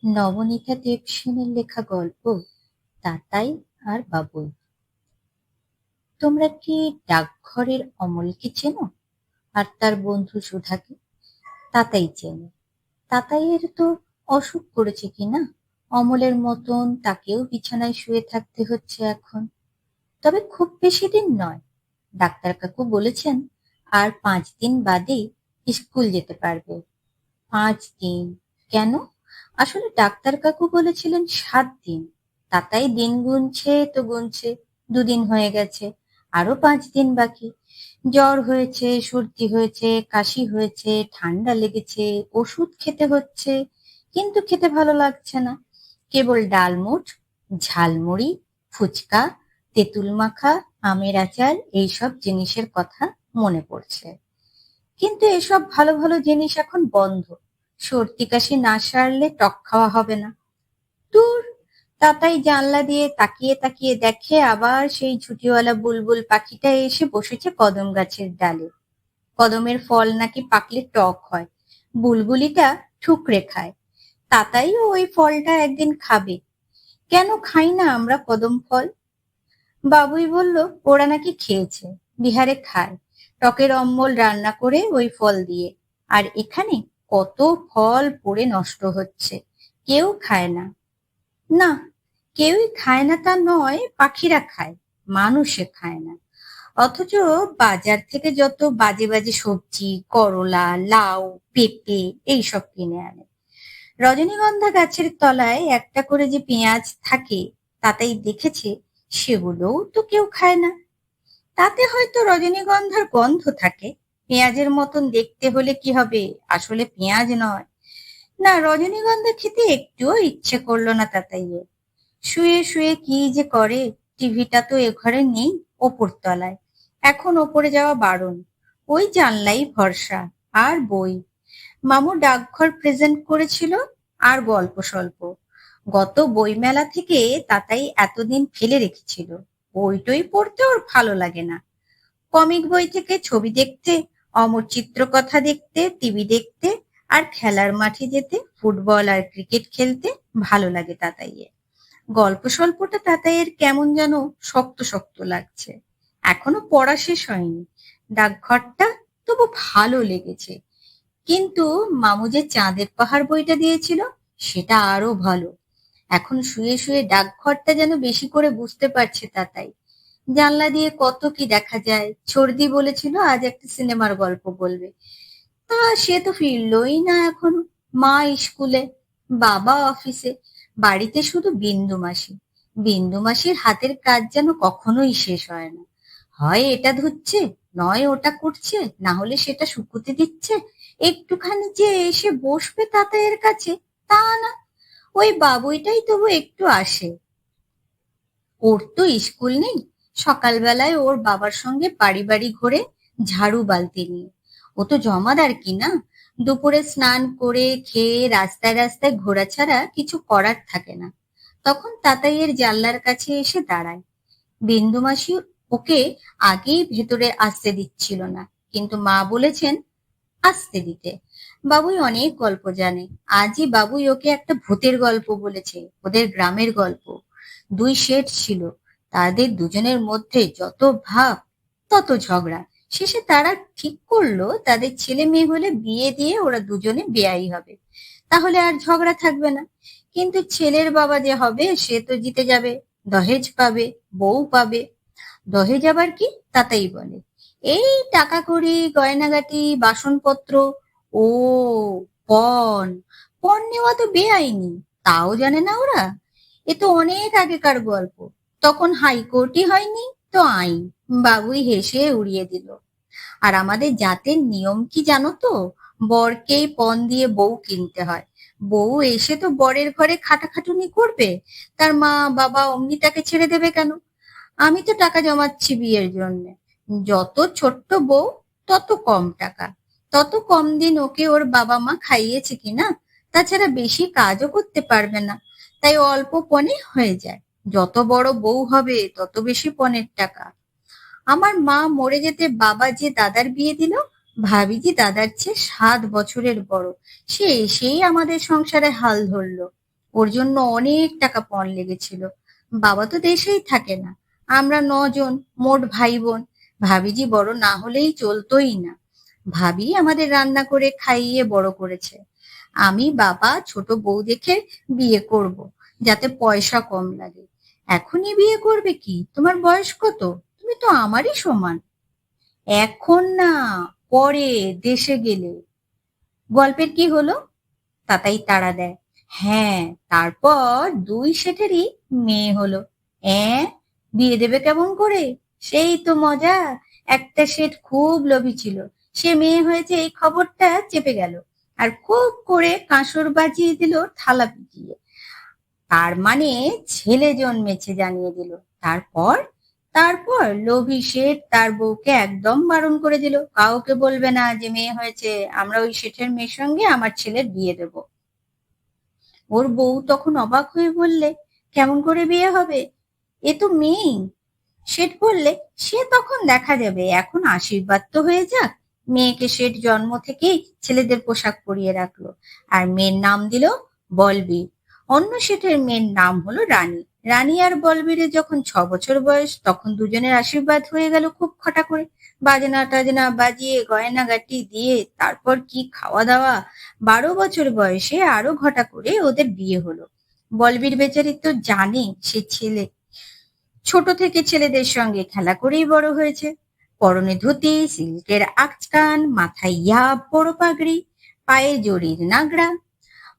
নবনীতা দেবসেনের লেখা গল্প তাতাই আর বাবুই। তোমরা কি ডাকঘরের অমলকে চেনো? আর তার বন্ধু সুধাকে? তাতাই চেনে। তাতাইয়ের তো অসুখ করেছে কিনা, অমলের মতন তাকেও বিছানায় শুয়ে থাকতে হচ্ছে এখন। তবে খুব বেশি দিন নয়। ডাক্তার কাকু বলেছেন আর 5 দিন বাদেই স্কুল যেতে পারবে। 5 দিন? কেন? আসলে ডাক্তার কাকু বলেছিলেন 7 দিন। তাতাই দিন গুনছে তো গুনছে, 2 দিন হয়ে গেছে, আরো 5 দিন বাকি। জ্বর হয়েছে, সর্দি হয়েছে, কাশি হয়েছে, ঠান্ডা লেগেছে, ওষুধ খেতে হচ্ছে, কিন্তু খেতে ভালো লাগছে না। কেবল ডালমুট, ঝালমুড়ি, ফুচকা, তেঁতুল মাখা, আমের আচার এইসব জিনিসের কথা মনে পড়ছে। কিন্তু এসব ভালো ভালো জিনিস এখন বন্ধ। সর্দি কাশি না সারলে টক খাওয়া হবে না। দূর! তাতাই জানলা দিয়ে তাকিয়ে তাকিয়ে দেখে আবার সেই ঝুঁটিওয়ালা বুলবুল পাখিটা এসে বসেছে কদম গাছের ডালে। কদমের ফল নাকি পাকলে টক হয়। বুলবুলিটা ঠুকরে খায়। তাতাইও ওই ফলটা একদিন খাবে। কেন খাই না আমরা কদম ফল? বাবুই বলল ওরা নাকি খেয়েছে, বিহারে খায়, টকের অম্বল রান্না করে ওই ফল দিয়ে। আর এখানে কত ফল পড়ে নষ্ট হচ্ছে, কেউ খায় না। না, কেউই খায় না তা নয়, পাখিরা খায়, মানুষে খায় না। অথচ বাজার থেকে যত বাজে বাজে সবজি, করলা, লাউ, পেঁপে এইসব কিনে আনে। রজনীগন্ধা গাছের তলায় একটা করে যে পেঁয়াজ থাকে, তাতেই দেখেছে, সেগুলোও তো কেউ খায় না। তাতে হয়তো রজনীগন্ধার গন্ধ থাকে, পেঁয়াজের মতন দেখতে হলে কি হবে, আসলে পেঁয়াজ নয়। না, রজনীগন্ধা খেতে একটুও ইচ্ছে করলো না তাতাইয়ের। শুয়ে শুয়ে কি যে করে, টিভিটা তো এ ঘরে নেই, ওপর তলায়। এখন ওপরে যাওয়া বারণ। ওই জানলাই ভরসা, আর বই। মামু ডাকঘর প্রেজেন্ট করেছিল, আর গল্প স্বল্প। গত বইমেলা থেকে তাতাই এতদিন ফেলে রেখেছিল। বইটই পড়তে ওর ভালো লাগে না। কমিক বই থেকে ছবি দেখতে, অমর চিত্রকথা দেখতে, টিভি দেখতে, আর খেলার মাঠে যেতে, ফুটবল আর ক্রিকেট খেলতে ভালো লাগে তাতাইয়ের। গল্প স্বল্পটা তাতাইয়ের কেমন যেন শক্ত শক্ত লাগছে। এখনো পড়া শেষ হয়নি। ডাকঘরটা তবু ভালো লেগেছে। কিন্তু মামু যে চাঁদের পাহাড় বইটা দিয়েছিল, সেটা আরো ভালো। এখন শুয়ে শুয়ে ডাকঘরটা যেন বেশি করে বুঝতে পারছে তাতাই। জানলা দিয়ে কত কি দেখা যায়। ছর্দি বলেছিল আজ একটা সিনেমার গল্প বলবে। তা সে তো ফিরলই না এখনো। মা স্কুলে, বাবা অফিসে, বাড়িতে শুধু বিন্দু মাসি। বিন্দু মাসির হাতের কাজ যেন কখনোই শেষ হয় না। হয় এটা ধুচ্ছে, নয় ওটা করছে, না হলে সেটা শুকোতে দিচ্ছে। একটুখানি যে এসে বসবে তাতাইয়ের কাছে, তা না। ওই বাবুইটাই তবু একটু আসে। ওর তো স্কুল নেই। সকালবেলায় ওর বাবার সঙ্গে বাড়ি বাড়ি ঘোরে, ঝাড়ু বালতি নিয়ে। ও তো জমাদার কিনা। দুপুরে স্নান করে খেয়ে রাস্তায় রাস্তায় ঘোরা ছাড়া কিছু করার থাকে না। তখন তাতাইয়ের জানলার কাছে এসে দাঁড়ায়। বিন্দু মাসি ওকে আগেই ভেতরে আসতে দিচ্ছিল না, কিন্তু মা বলেছেন আসতে দিতে। বাবুই অনেক গল্প জানে। আজই বাবুই ওকে একটা ভূতের গল্প বলেছে, ওদের গ্রামের গল্প। 2 শেঠ ছিল, তাদের দুজনের মধ্যে যত ভাব তত ঝগড়া। শেষে তারা ঠিক করলো তাদের ছেলে মেয়ে হলে বিয়ে দিয়ে ওরা দুজনে বেয়াই হবে, তাহলে আর ঝগড়া থাকবে না। কিন্তু ছেলের বাবা যে হবে সে তো জিতে যাবে, দহেজ পাবে, বউ পাবে। দহেজ আবার কি? তাতাই বলে এই টাকা কড়ি, গয়নাগাটি, বাসনপত্র। ও, পণ। পণ নেওয়া তো বেআইনি, তাও জানে না ওরা। এ তো অনেক আগেকার গল্প, তখন হাইকোর্টই হয়নি তো আইন। বাবুই হেসে উড়িয়ে দিল। আর আমাদের জাতের নিয়ম কি জানো তো? বরকেই পণ দিয়ে বউ কিনতে হয়। বউ এসে তো বরের ঘরে খাটাখাটুনি করবে, তার মা বাবা অমনি তাকে ছেড়ে দেবে কেন? আমি তো টাকা জমাচ্ছি বিয়ের জন্য। যত ছোট্ট বউ তত কম টাকা, তত কম দিন ওকে ওর বাবা মা খাইয়েছে কিনা। তাছাড়া বেশি কাজও করতে পারবে না, তাই অল্প পণে হয়ে যায়। যত বড় বউ হবে তত বেশি পণের টাকা। আমার মা মরে যেতে বাবা যে দাদার বিয়ে দিল, ভাবিজি দাদার চেয়ে 7 বছরের বড়, সে এসেই আমাদের সংসারে হাল ধরলো। ওর জন্য অনেক টাকা পণ লেগেছিল। বাবা তো দেশেই থাকে না। আমরা 9 জন মোট ভাই বোন। ভাবিজি বড় না হলেই চলতোই না। ভাবি আমাদের রান্না করে খাইয়ে বড় করেছে। আমি বাবা ছোট বউ দেখে বিয়ে করব, যাতে পয়সা কম লাগে। এখনই বিয়ে করবে কি? তোমার বয়স কত? তুমি তো আমারই সমান। এখন না, পরে, দেশে গেলে। গল্পের কি হলো? তাতাই তাড়া দেয়। হ্যাঁ, তারপর 2 শেঠেরই মেয়ে হলো। অ্যাঁ, বিয়ে দেবে কেমন করে? সেই তো মজা। একটা শেঠ খুব লোভী ছিল। সে মেয়ে হয়েছে এই খবরটা চেপে গেল, আর খুব করে কাঁসর বাজিয়ে দিল থালা পিটিয়ে। তার মানে ছেলে জন্মেছে জানিয়ে দিল। তারপর তারপর লোভী শেঠ তার বউকে একদম বারণ করে দিল, কাউকে বলবে না যে মেয়ে হয়েছে। আমরা ওই শেঠের মেয়ের সঙ্গে আমার ছেলের বিয়ে দেব। ওর বউ তখন অবাক হয়ে বললে, কেমন করে বিয়ে হবে? এ তো মেয়েই। শেঠ বললে, সে তখন দেখা যাবে, এখন আশীর্বাদ তো হয়ে যাক। মেয়েকে শেঠ জন্ম থেকেই ছেলেদের পোশাক পরিয়ে রাখলো, আর মেয়ের নাম দিল বলবীর। অন্য শেঠের মেয়ের নাম হলো রানী। রানী আর বলবীরের যখন 6 বছর বয়স, তখন দুজনের আশীর্বাদ হয়ে গেল খুব খটা করে। বাজনা টাজনা বাজিয়ে গয়নাগাটি দিয়ে তারপর কি খাওয়া দাওয়া। 12 বছর বয়সে আরো ঘটা করে ওদের বিয়ে হলো। বলবীর বেচারি তো জানে সে ছেলে, ছোট থেকে ছেলেদের সঙ্গে খেলা করেই বড় হয়েছে। পরনে ধুতি, সিল্কের আচকান, মাথায় বড় পাগড়ি, পায়ে জরির নাগড়া।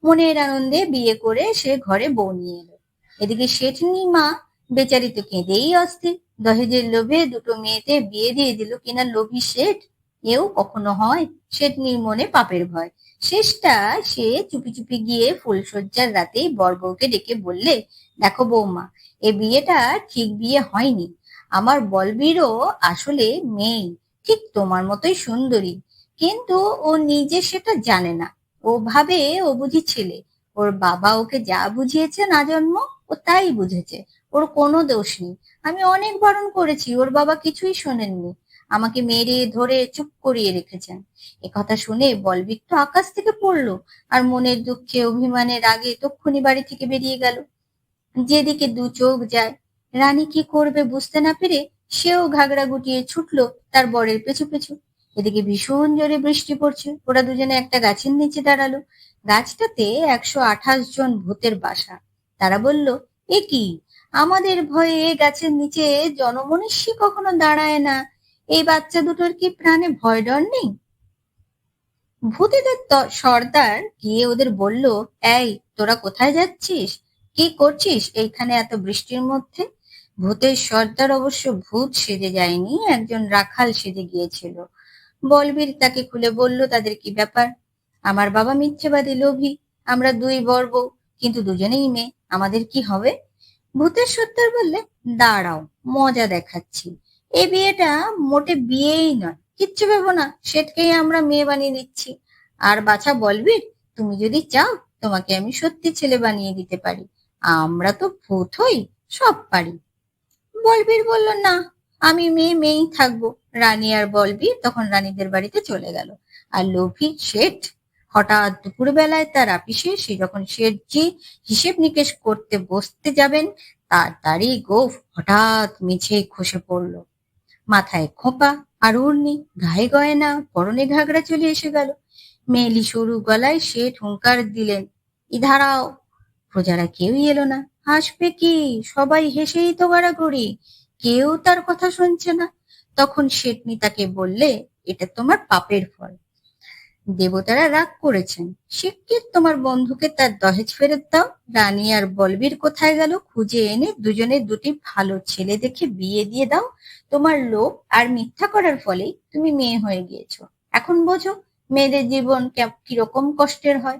মনের আনন্দে বিয়ে করে সে ঘরে বউ নিয়ে এলো। এদিকে শেঠনি মা বেচারি তো কেঁদেই অস্থির। দহেজের লোভে 2টো মেয়েতে বিয়ে দিয়ে দিল কিনা লোভী শেঠ। এও কখনো হয়? শেঠনির মনে পাপের ভয়। শেষটা সে চুপি চুপি গিয়ে ফুলশয্যার রাতেই বর বউকে ডেকে বললে, দেখো বৌমা, এ বিয়েটা ঠিক বিয়ে হয়নি। আমার বলবীরও আসলে মেয়ে, ঠিক তোমার মতোই সুন্দরী, কিন্তু ও নিজে সেটা জানে না। ও ভাবে ও বুঝি ছেলে। ওর বাবা ওকে যা বুঝিয়েছে না জন্ম, ও তাই বুঝেছে। ওর কোনো দোষ নেই। আমি অনেক বারণ করেছি, ওর বাবা কিছুই শোনেননি। আমাকে মেরে ধরে চুপ করিয়ে রেখেছেন। একথা শুনে বলবীর তো আকাশ থেকে পড়লো, আর মনের দুঃখে অভিমানে রাগে তক্ষুনি বাড়ি থেকে বেরিয়ে গেল। যেদিকে 2 চোখ যায়। রানী কি করবে বুঝতে না পেরে সেও ঘাগড়া গুটিয়ে ছুটলো তার বরের পেছু পেছু। এদিকে ভীষণ জোরে বৃষ্টি পড়ছে। ওরা দুজনে একটা গাছের নিচে দাঁড়ালো। গাছটাতে 128 জন ভূতের বাসা। তারা বলল, এ কি, আমাদের ভয়ে এ গাছের নিচে জনমনুষ্যই কখনো দাঁড়ায় না। এই বাচ্চা দুটোর কি প্রাণে ভয় ডর নেই? ভূতেদের সর্দার গিয়ে ওদের বলল, এই, তোরা কোথায় যাচ্ছিস? কি করছিস এইখানে এত বৃষ্টির মধ্যে? ভূতের সর্দার অবশ্য ভূত সেজে যায়নি, একজন রাখাল সেজে গিয়েছিল। বলবীর তাকে খুলে বলল তাদের কি ব্যাপার। আমার বাবা মিথ্যেবাদী লোভী। আমরা 2 বর বউ, কিন্তু দুজনেই মেয়ে। আমাদের কি হবে? ভূতের সর্দার বললে, দাঁড়াও, মজা দেখাচ্ছি। এই বিয়েটা মোটে বিয়েই নয়, কিচ্ছু ভেবো না। শেঠকেই আমরা মেয়ে বানিয়ে দিচ্ছি। আর বাছা বলবীর, তুমি যদি চাও তোমাকে আমি সত্যি ছেলে বানিয়ে দিতে পারি। আমরা তো ভূত হই, সব পারি। বলবীর বলল, না, আমি মেয়ে মেয়েই থাকবো। রানী আর বলবীর তখন রানীদের বাড়িতে চলে গেল। আর লোভী শেঠ হঠাৎ দুপুরবেলায় তার আপিসে সে যখন শেঠজি হিসেব নিকেশ করতে বসতে যাবেন, তার দাড়ি গোঁফ হঠাৎ মিছে খসে পড়ল। মাথায় খোঁপা আর ওড়নি, গায়ে গয়না, পরনে ঘাগড়া চলে এসে গেল। মেয়েলি সরু গলায় শেঠ হুঙ্কার দিলেন, ইধারাও। প্রজারা কেউই এলো না। হাসবে কি? সবাই হেসেই তো গড়াগড়ি। কেউ তার কথা শুনছে না। তখন শেঠনি তাকে বললে, এটা তোমার পাপের ফল। দেবতারা রাগ করেছেন। শিগগির তোমার বন্ধুকে তার দহেজ ফেরত দাও। রানী আর বলবীর কোথায় গেল খুঁজে এনে দুজনের 2টি ভালো ছেলে দেখে বিয়ে দিয়ে দাও। তোমার লোভ আর মিথ্যা করার ফলেই তুমি মেয়ে হয়ে গিয়েছো। এখন বোঝো মেয়েদের জীবন কিরকম কষ্টের হয়।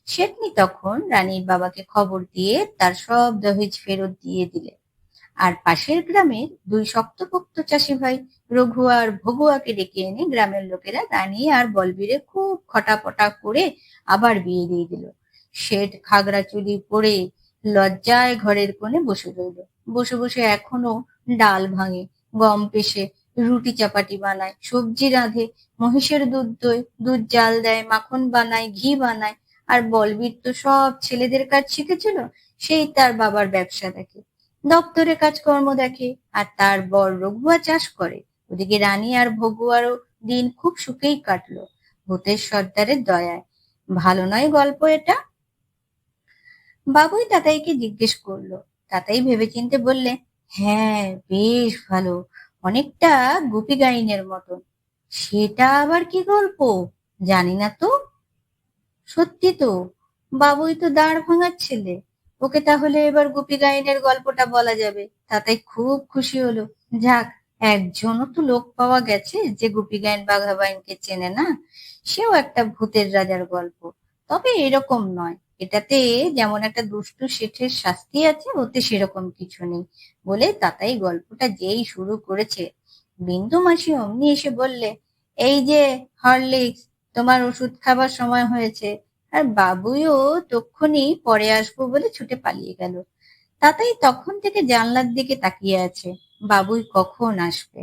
শেঠনি তখন রানীর বাবাকে খবর দিয়ে তার সব দহেজ ফেরত দিয়ে দিলে। আর পাশের গ্রামের 2 শক্তপোক্ত চাষি ভাই রঘু আর ভগুয়াকে ডেকে এনে গ্রামের লোকেরা রানী আর বলবীরে খুব খটাপটা করে আবার বিয়ে দিয়ে দিল। শেঠ ঘাগরা চুলি পরে লজ্জায় ঘরের কোণে বসে রইল। বসে বসে এখনো ডাল ভাঙে, গম পেষে, রুটি চাপাটি বানায়, সবজি রাঁধে, মহিষের দুধ দোয়, দুধ জাল দেয়, মাখন বানায়, ঘি বানায়, আর বলবীর তো সব ছেলেদের কাজ শিখেছিল, সেই তার বাবার ব্যবসা দেখে, দপ্তরে কাজকর্ম দেখে, আর তার বর রঘুয়া চাষ করে। ওদিকে রানী আর ভগুয়ারও দিন খুব সুখেই কাটলো ভূতের সর্দারের দয়ায়। ভালো নয় গল্প এটা? বাবুই তাতাইকে জিজ্ঞেস করলো। তাতাই ভেবেচিন্তে বললে, হ্যাঁ, বেশ ভালো, অনেকটা গুপি গাইনের মতন। সেটা আবার কি গল্প? জানি না তো। সত্যি তো, বাবুই তো দাঁড় ভাঙার ছেলে, ওকে তাহলে এবার গুপি গাইনের গল্পটা বলা যাবে। তাতাই খুব খুশি হলো। যাক, একজনও তো লোক পাওয়া গেছে যে গুপি গাইন বাঘা বাইনকে চেনে না। সেও একটা ভূতের রাজার গল্প, তবে এরকম নয়। এটাতে যেমন একটা দুষ্টু শেঠের শাস্তি আছে, ওতে সেরকম কিছু নেই। বলে তাতাই গল্পটা যেই শুরু করেছে, বিন্দু মাসি অমনি এসে বললে, এই যে হরলিক্স, তোমার ওষুধ খাবার সময় হয়েছে। আর বাবুইও তক্ষুনি পরে আসবো বলে ছুটে পালিয়ে গেল। তাতাই তখন থেকে জানলার দিকে তাকিয়ে আছে, বাবুই কখন আসবে।